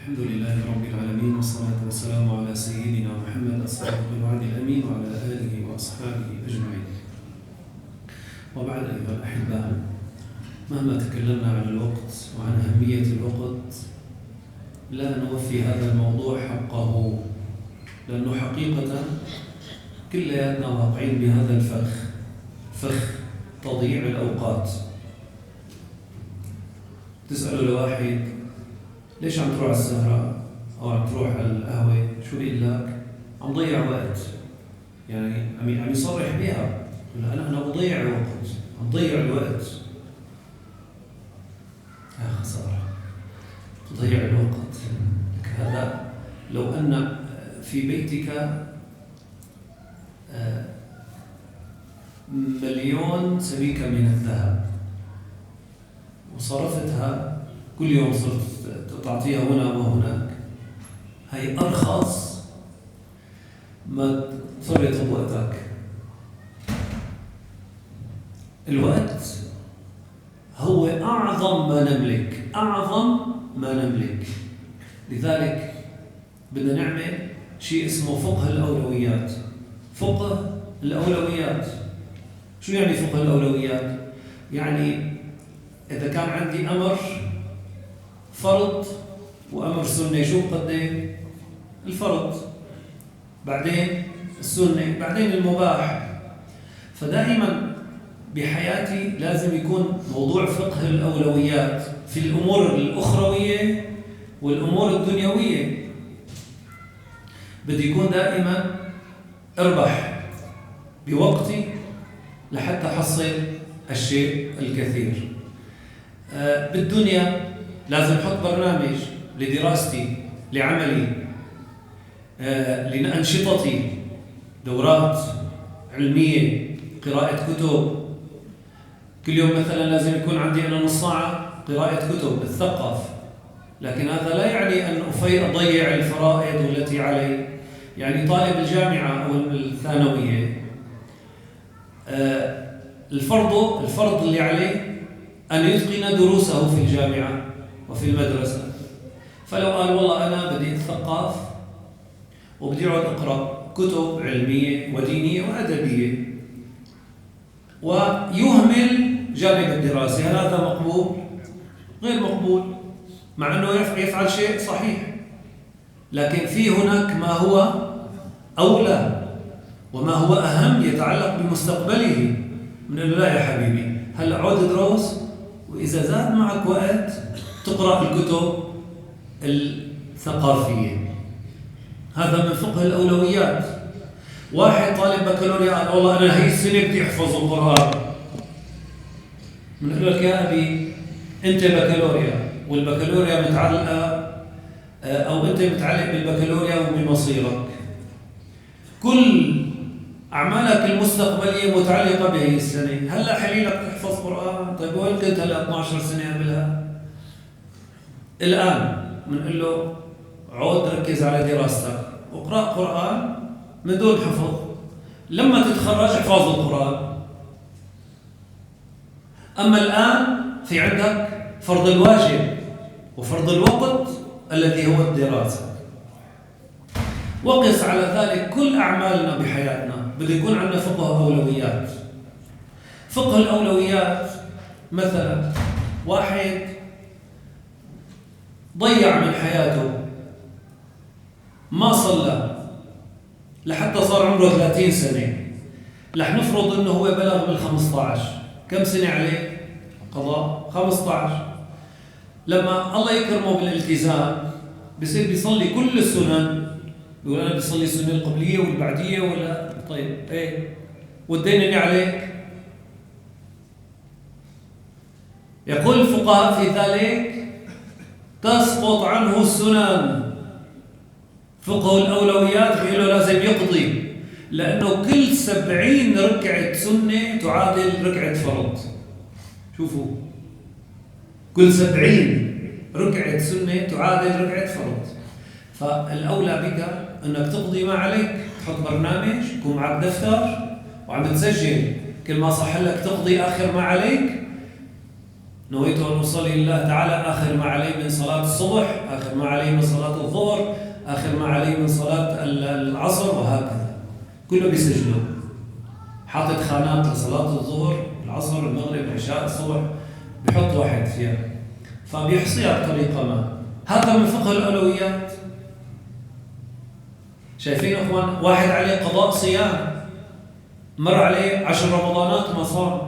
الحمد لله رب العالمين، والصلاة والسلام على سيدنا محمد الصادق الوعد الأمين وعلى آله وأصحابه أجمعين. وبعد أيها الأحباء، مهما تكلمنا عن الوقت وعن أهمية الوقت لا نوفي هذا الموضوع حقه، لأنه حقيقة كلياتنا واقعين بهذا فخ تضييع الأوقات. تسأله لواحد ليش عم تروح على السهرة أو عم تروح على القهوة، شو بيقول لك؟ عم ضيع وقت. يعني عم يصرح بها، أنا بضيع الوقت، عم ضيع الوقت. يا خسارة، تضيع الوقت. هذا لو أن في بيتك 1,000,000 سبيكة من الذهب وصرفتها كل يوم، صرت تعطيها هنا وهناك، هي أرخص ما تفرط بوقتك. الوقت هو أعظم ما نملك. لذلك بدنا نعمل شيء اسمه فقه الأولويات. فقه الأولويات شو يعني فقه الأولويات؟ يعني إذا كان عندي أمر فرض وأمر سنة، شو بقدم؟ الفرض، بعدين السنة، بعدين المباح. فدائما بحياتي لازم يكون موضوع فقه الأولويات في الأمور الأخروية والأمور الدنيوية. بدي يكون دائما أربح بوقتي لحتى أحصل الشيء الكثير. بالدنيا لازم أحط برنامج لدراستي، لعملي، لأنشطتي، دورات علمية، قراءة كتب. كل يوم مثلا لازم يكون عندي أنا نص ساعة قراءة كتب، أتثقف. لكن هذا لا يعني أن أضيع الفرائض التي علي. يعني طالب الجامعة أو الثانوية الفرض اللي عليه أن يتقن دروسه في الجامعة وفي المدرسة. فلو قال والله أنا بدي أتثقف وبدي أقعد أقرأ كتب علمية ودينية وأدبية ويهمل جانب الدراسة، هل هذا مقبول؟ غير مقبول، مع أنه يفعل شيء صحيح، لكن في هناك ما هو أولى وما هو أهم يتعلق بمستقبله. من لا يا حبيبي، هلأ عود دروس، وإذا زاد معك وقت تقرأ الكتب الثقافية. هذا من فقه الأولويات. واحد طالب بكالوريا قال والله أنا هي السنة بدي أحفظ القرآن. بنقول لك يا أبي أنت بكالوريا، والبكالوريا متعلقة أو أنت متعلق بالبكالوريا وبمصيرك. كل أعمالك المستقبلية متعلقة بهي السنة. هلأ حليلك تحفظ قرآن، طيب وين كنت هلأ 12 سنة قبلها؟ الآن بنقول له عود ركز على دراستك واقرأ قرآن من دون حفظ. لما تتخرج احفظ القرآن. أما الآن في عندك فرض الواجب وفرض الوقت الذي هو الدراسة. وقس على ذلك كل أعمالنا بحياتنا بده يكون عندنا فقه أولويات. فقه الأولويات مثلا واحد ضيع من حياته، ما صلى لحتى صار عمره 30 سنة، رح نفرض أنه هو بلغ من 15، كم سنة عليه؟ قضاء 15. لما الله يكرمه بالالتزام بصير بيصلي كل السنن، يقول أنا بيصلي السنة القبلية والبعدية ولا طيب إيه، والدين اللي عليك. يقول الفقهاء في ذلك تسقط عنه السنن. فقه الأولويات بيقولوا لازم يقضي، لأنه كل 70 ركعة سنة تعادل ركعة فرض. شوفوا، كل 70 ركعة سنة تعادل ركعة فرض. فالأولى بك أنك تقضي ما عليك، تحط برنامج، يكون معك دفتر وعم تسجل كل ما صح لك تقضي آخر ما عليك، نويت أن أصلي لله تعالى آخر ما علي من صلاة الصبح، آخر ما علي من صلاة الظهر، آخر ما علي من صلاة العصر، وهكذا كله بيسجله، حاطط خانات لصلاة الظهر العصر المغرب العشاء الصبح، بيحط واحد فيها، فبيحصيها بطريقة ما. هذا من فقه الأولويات. شايفين أخوان؟ واحد عليه قضاء صيام، مر عليه 10 رمضانات ما صام،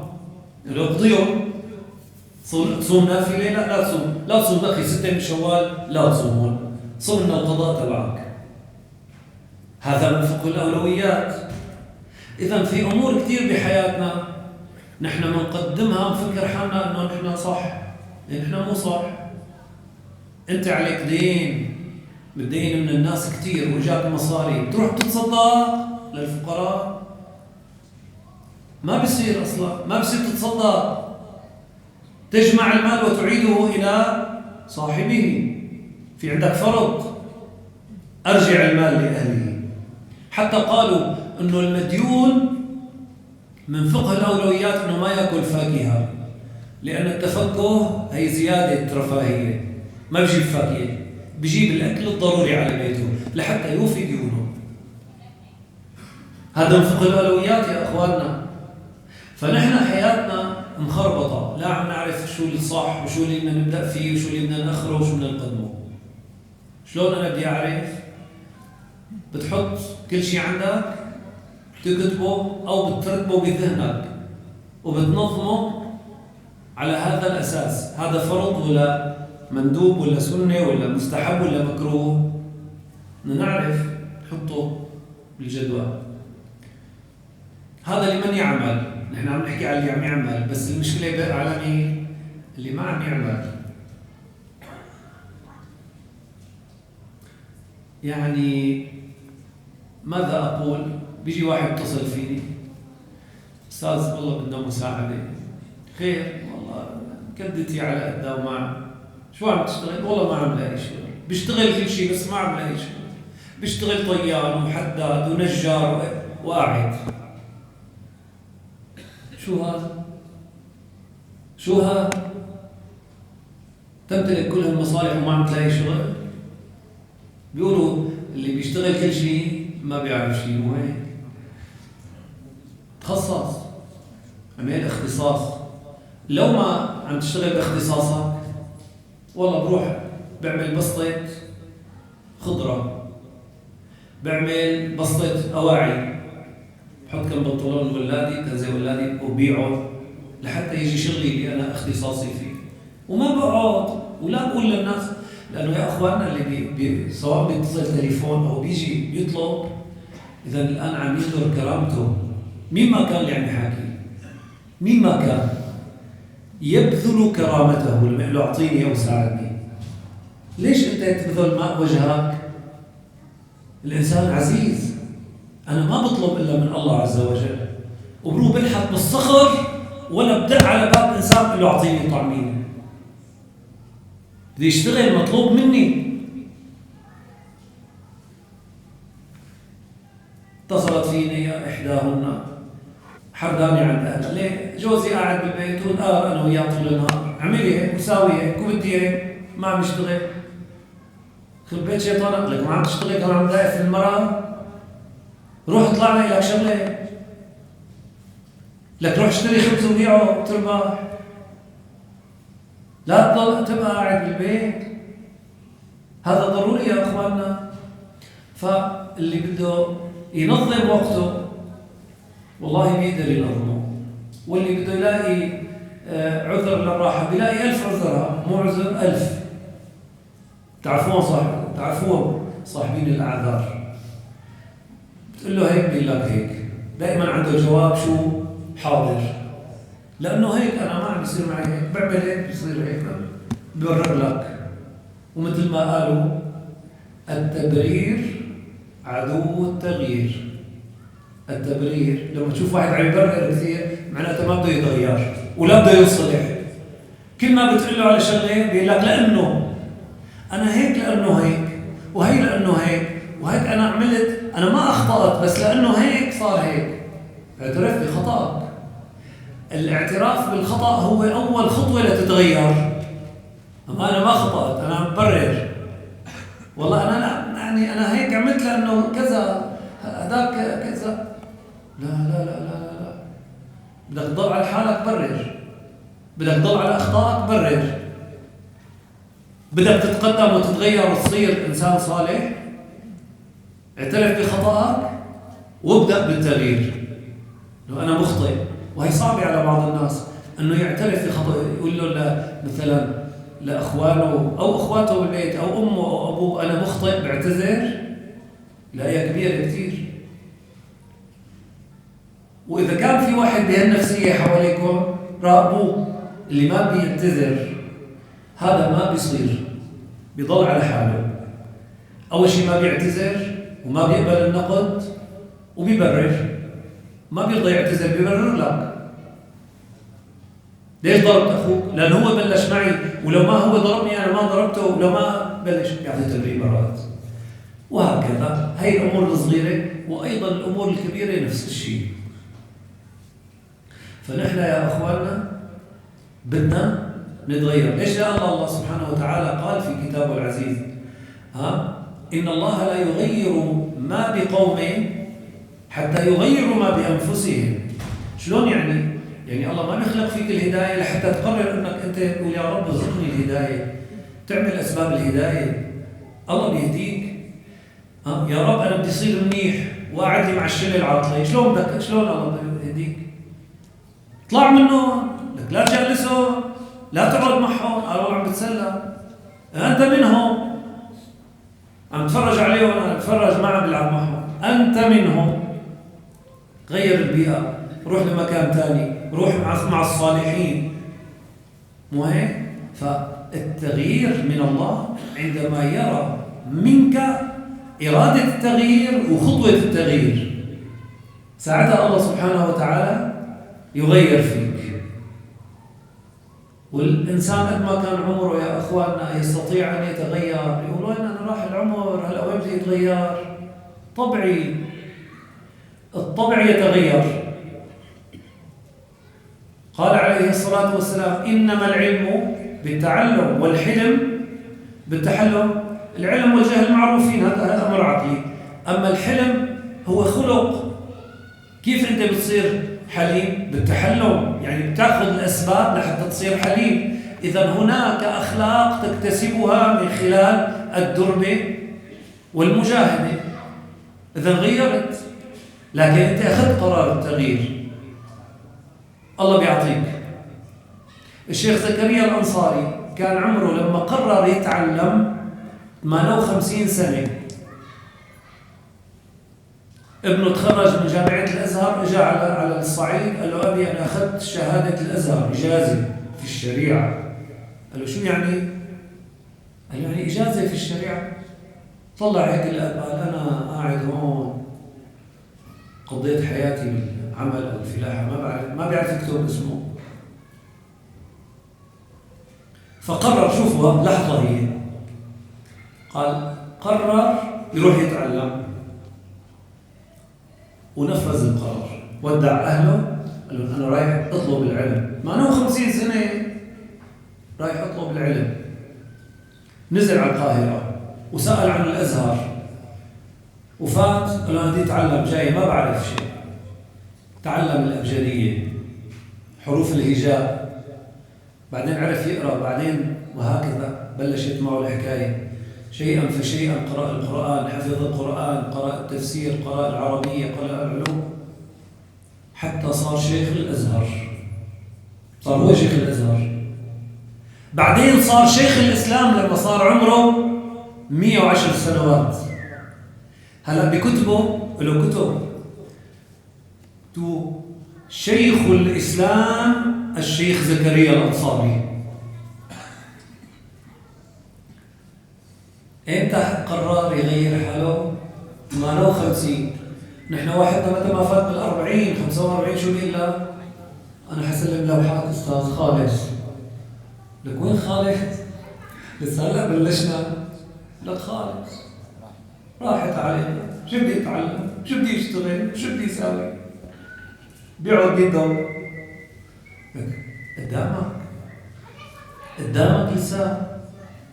يقضيهم. تصوم نافلة؟ لا تصوم، لا تصوم أخي 6 من شوال، لا تصومون، صوم القضاء تبعك. هذا من فقه الأولويات. إذا في أمور كثير بحياتنا نحن بنقدمها نفكر حالنا إنه نحن صح، نحن مو صح. أنت عليك دين، بتدين من الناس كثير وجاك مصاري، تروح تتصدق للفقراء؟ ما بيصير أصلا، ما بيصير تتصدق. تجمع المال وتعيده إلى صاحبه. في عندك فرض، أرجع المال لأهله. حتى قالوا إنه المديون من فقه الأولويات إنه ما يأكل فاكهة، لأن التفكه هي زيادة رفاهية، ما بيجيب فاكهة، بيجيب الأكل الضروري على بيته لحتى يوفي ديونه. هذا من فقه الأولويات يا أخواننا. فنحن حياتنا مخربطة، لا عم نعرف شو اللي صح وشو اللي بدنا نبدأ فيه وشو اللي بدنا نأخره وشو بدنا نقدمه. شلون أنا بدي أعرف؟ بتحط كل شيء عندك، بتكتبه أو بترتبه بذهنك وبتنظمه على هذا الأساس. هذا فرض ولا مندوب ولا سنة ولا مستحب ولا مكروه؟ بدنا نعرف، نحطه بالجدول. هذا لمن يعمل. نحن عم نحكي على اللي عم يعمل، بس المشكلة بقى على مين؟ اللي ما عم يعمل. يعني ماذا أقول؟ بيجي واحد اتصل فيني، أستاذ والله بدنا مساعدة. خير والله، كدتي على قدها وما شو عم تشتغل؟ والله ما عم لاقي شغل. بيشتغل كل شيء بس ما عم لاقي شغل. بيشتغل طيار وحداد ونجار وقاعد. شو هذا؟ شو هذا؟ تمتلك كل هالمصالح وما عم تلاقي شغل؟ بيقولوا اللي بيشتغل كل شيء ما بيعرف شيء، مو هيك؟ تخصص، عمل اختصاص. لو ما عم تشتغل باختصاصك، والله بروح بعمل بسطة خضرة، بعمل بسطة أواعي، بحط كم بنطلون ولادي كنزة ولادي وبيعه لحتى يجي شغلي اللي أنا اختصاصي فيه. وما بقعد ولا بقول للناس، لأنه يا أخواننا اللي سواء بيتصل تليفون أو بيجي بيطلب، إذا الآن عم يهدر كرامته. مين ما كان اللي عم يحكي، مين ما كان يبذل كرامته لما يقول له أعطيني أو ساعدني. ليش أنت تبذل ماء وجهك؟ الإنسان عزيز، أنا ما بطلب إلا من الله عز وجل، وبروح بلحق بالصخر ولا بدق على باب إنسان بقول له أعطيني طعميني. بدي يشتغل مطلوب مني. اتصلت فيني إحداهن حرداني عند أهلها. ليه؟ جوزي قاعد بالبيت والآر أنا وياه طول النهار، عملي هيك وساوي هيك وبدي هيك، ما عم يشتغل. خربيت شيطانك لك، ما عم تشتغل كمان عم تضايق في المرأة. روح اطلع لي لك شغلة، لك روح اشتري خبز وبيعه وتربح. لا تضل تبقى قاعد بالبيت. هذا ضروري يا اخواننا. فاللي بده ينظم وقته والله بيقدر ينظمه، واللي بده يلاقي عذر للراحه بيلاقي 1000 عذر، مو عذر 1000. تعرفون صاحبين الاعذار، بتقول له هيك بيقول لك هيك، دائما عنده جواب شو؟ حاضر. لانه هيك انا ما عم بيصير معي هيك، بعمل هيك بيصير هيك، ببرر لك. ومثل ما قالوا التبرير عدو التغيير. التبرير لما تشوف واحد عم يبرر كثير معناته ما بده يتغير ولا بده يصلح. كل ما بتقول له على شغله بيقول لك لانه انا هيك، لانه هيك، وهي لانه هيك، وهيك انا عملت، انا ما اخطأت بس لانه هيك صار هيك. اعترف بخطأك. الاعتراف بالخطأ هو أول خطوة لتتغير. أما أنا ما خطأت، أنا مبرر، والله أنا لا، يعني أنا هيك عملت لأنه كذا، هذاك كذا. لا لا لا لا لا، بدك تضل على حالك برر، بدك تضل على أخطائك برر، بدك تتقدم وتتغير وتصير إنسان صالح، اعترف بخطأك وابدأ بالتغيير. لو أنا مخطئ، وهي صعبة على بعض الناس أنه يعترف بخطأ، يقول له مثلا لأخوانه أو أخواته بالبيت أو أمه أو أبوه أنا مخطئ بعتذر، لا هي كبيرة كتير. وإذا كان في واحد بهالنفسية حواليكم راقبوه، اللي ما بيعتذر هذا ما بيصير، بيضل على حاله. أول شيء ما بيعتذر وما بيقبل النقد وبيبرر، ما بيرضى يعتذر، بيبرر لك ليش ضربت أخوك؟ لأن هو بلش معي، ولو ما هو ضربني أنا ما ضربته، ولو ما بلش يعطي تبريرات. وهكذا هي الأمور الصغيرة، وأيضا الأمور الكبيرة نفس الشيء. فنحن يا أخواننا بدنا نتغير. ليش؟ لأن الله سبحانه وتعالى قال في كتابه العزيز إن الله لا يغير ما بقوم حتى يغيروا ما بأنفسهم. شلون يعني؟ يعني الله ما بيخلق فيك الهداية لحتى تقرر أنك أنت تقول يا رب ارزقني الهداية، تعمل أسباب الهداية. الله بيهديك. يا رب أنا بدي أصير منيح وأعدي مع الشلة العاطلة، شلون بدك؟ شلون الله بيهديك؟ اطلع منه، لك لا تجلسه، لا تقعد معهم، قالوا عم بتسلى، أنت منهم، عم تفرج عليهم، أنا بتفرج ما عم بلعب معهم، أنت منهم. غير البيئة، روح لمكان ثاني، روح مع الصالحين. مو هيك؟ فالتغيير من الله عندما يرى منك إرادة التغيير وخطوة التغيير، ساعتها الله سبحانه وتعالى يغير فيك. والإنسان قد ما كان عمره يا أخواننا يستطيع أن يتغير. يقولوا أنا راح العمر، هلا وين بدي يتغير؟ طبعي، الطبع يتغير. قال عليه الصلاة والسلام إنما العلم بالتعلم والحلم بالتحلم. العلم والجهل معروفين، هذا أمر عقلي. أما الحلم هو خلق. كيف أنت بتصير حليم؟ بالتحلم، يعني بتأخذ الأسباب لحتى تصير حليم. إذا هناك أخلاق تكتسبها من خلال الدربة والمجاهدة. إذا غيرت، لكن أنت أخذت قرار التغيير، الله بيعطيك. الشيخ زكريا الأنصاري كان عمره لما قرر يتعلم 58 سنة. ابنه تخرج من جامعة الأزهر، اجى على الصعيد، قال له أبي أنا أخذت شهادة الأزهر إجازة في الشريعة. قال له شو يعني؟ قال له يعني إجازة في الشريعة. طلع هيك الأب، قال أنا قاعد هون قضيت حياتي بالعمل أو الفلاحة، ما بيعرف يكتب اسمه. فقرر، شوفوا لحظة هي، قال قرر يروح يتعلم ونفذ القرار. ودع أهله، قال لهم أنا رايح أطلب العلم. 58 سنة رايح أطلب العلم. نزل على القاهرة وسأل عن الأزهر وفات، قال له أنا بدي أتعلم، جاي ما بعرف شيء. تعلم الأبجدية، حروف الهجاء، بعدين عرف يقرأ، بعدين وهكذا بلشت معه الحكاية. شيئا فشيئا قرأ القرآن، حفظ القرآن، قرأ التفسير، قرأ العربية، قرأ العلوم، حتى صار شيخ الأزهر. صار هو شيخ الأزهر. بعدين صار شيخ الإسلام لما صار عمره 110 سنوات. هلا بكتبه له كتب، شيخ الإسلام الشيخ زكريا الأنصاري. إمتى قرر يغير حاله؟ 58. نحن واحدنا متى ما فات بال40 45 شو بيقول لك؟ أنا حسلم لوحات أستاذ خالد. لك وين خالد؟ لسه هلا بلشنا. لك خالد راحت عليه، شو بدي يتعلم؟ شو بدي يشتغل؟ شو بدي يساوي؟ بيقعد بيدور قدامك لسه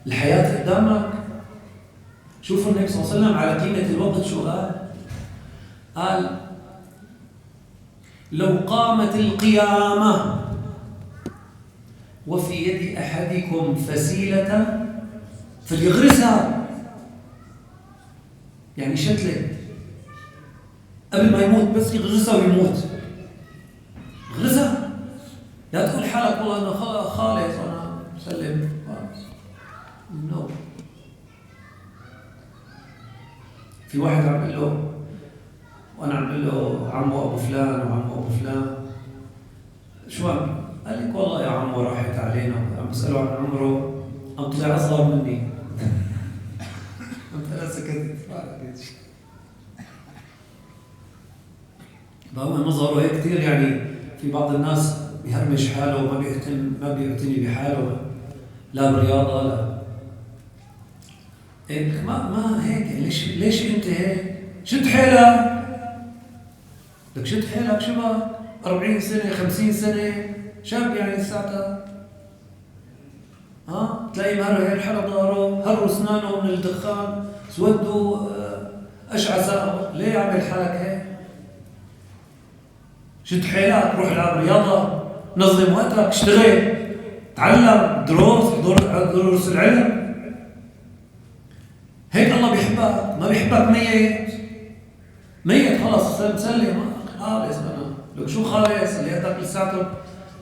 الحياة قدامك. شوفوا النبي صلى الله عليه وسلم على قيمة الوقت شو قال لو قامت القيامة وفي يد أحدكم فسيلة فليغرسها، يعني شتلة قبل ما يموت، بس يغرسها ويموت. غرسها، لا تقول حالك والله أنا خالص أنا مسلم. نو. في واحد عم يقول له، وأنا عم بقول له عمو أبو فلان وعمو أبو فلان، شو عم؟ قال لك والله يا عمو راحت علينا. عم بسأله عن عمره، عم طلع أصغر مني. أنت لا سكت. فهو مظهره هيك كثير، يعني في بعض الناس بيهرمش حاله وما ما بيعتني بحاله، لا بالرياضة لا هيك. ما هيك. ليش أنت هيك؟ شد حيلك. بدك شد حيلك. شباب 40 سنة 50 سنة شاب يعني لساتها، تلاقي ماله هيك حلق ظهره، هروا اسنانه من الدخان، سودوا اشعث. ليه عمل حالك هيك؟ شد حيلك، روح العب رياضة، نظم وقتك، اشتغل، تعلم، دروس العلم. هيك الله بيحبك. ما بيحبك ميت خلاص مسلم خالص. انا لك شو خالص اللي هداك لساته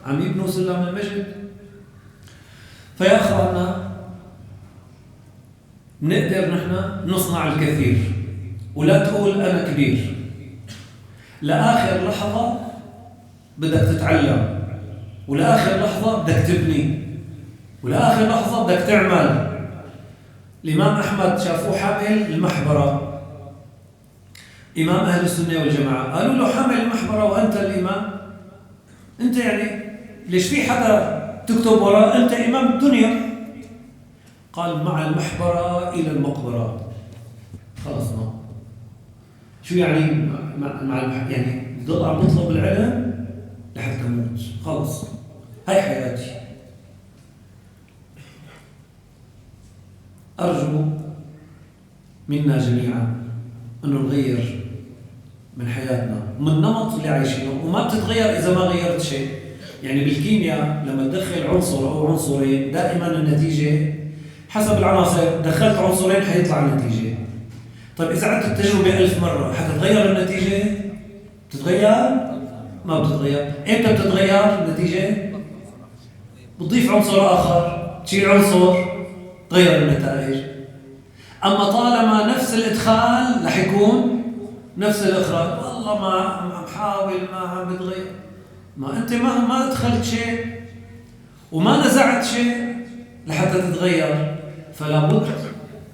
عم يبنوا سلم المجد. فيا اخوانا نقدر نحن نصنع الكثير، ولا تقول انا كبير. لاخر لحظه بدك تتعلم، ولاخر لحظه بدك تبني، ولاخر لحظه بدك تعمل. الامام احمد شافوه حامل المحبره، إمام أهل السنة والجماعة، قالوا له حامل المحبرة وأنت الإمام، أنت يعني ليش في حدا تكتب وراء؟ أنت إمام الدنيا. قال مع المحبرة إلى المقبرة. خلص ما شو يعني مع يعني ضل عم بطلب العلم لحتى أموت. خلص هاي حياتي. أرجو منا جميعا أنه نغير من حياتنا، من نمط اللي عايشينه، وما بتتغير إذا ما غيرت شيء. يعني بالكيمياء لما تدخل عنصر أو عنصرين دائما النتيجة حسب العناصر. دخلت عنصرين حيطلع النتيجة. طيب إذا عدت التجربة 1000 مرة حتتغير النتيجة؟ بتتغير؟ ما بتتغير. إمتى بتتغير النتيجة؟ بتضيف عنصر آخر، تشيل عنصر، تغير النتائج. أما طالما نفس الإدخال رح يكون نفس الإخراج. والله ما عم حاول، ما عم بتغير. ما أنت ما أدخلت شيء وما نزعت شيء لحتى تتغير. فلا بد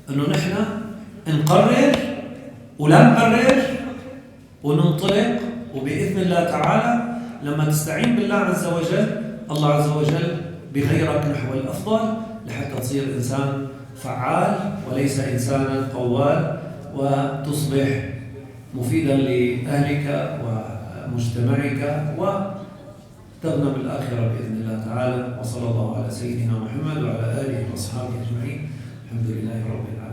أنه نحن نقرر ولا نبرر وننطلق. وبإذن الله تعالى لما تستعين بالله عز وجل، الله عز وجل بغيرك نحو الأفضل لحتى تصير إنسان فعال وليس إنسانا قوال، وتصبح مفيدا لأهلك ومجتمعك وتغنم الآخرة بإذن الله تعالى. وصلى الله على سيدنا محمد وعلى آله وأصحابه أجمعين. الحمد لله رب العالمين.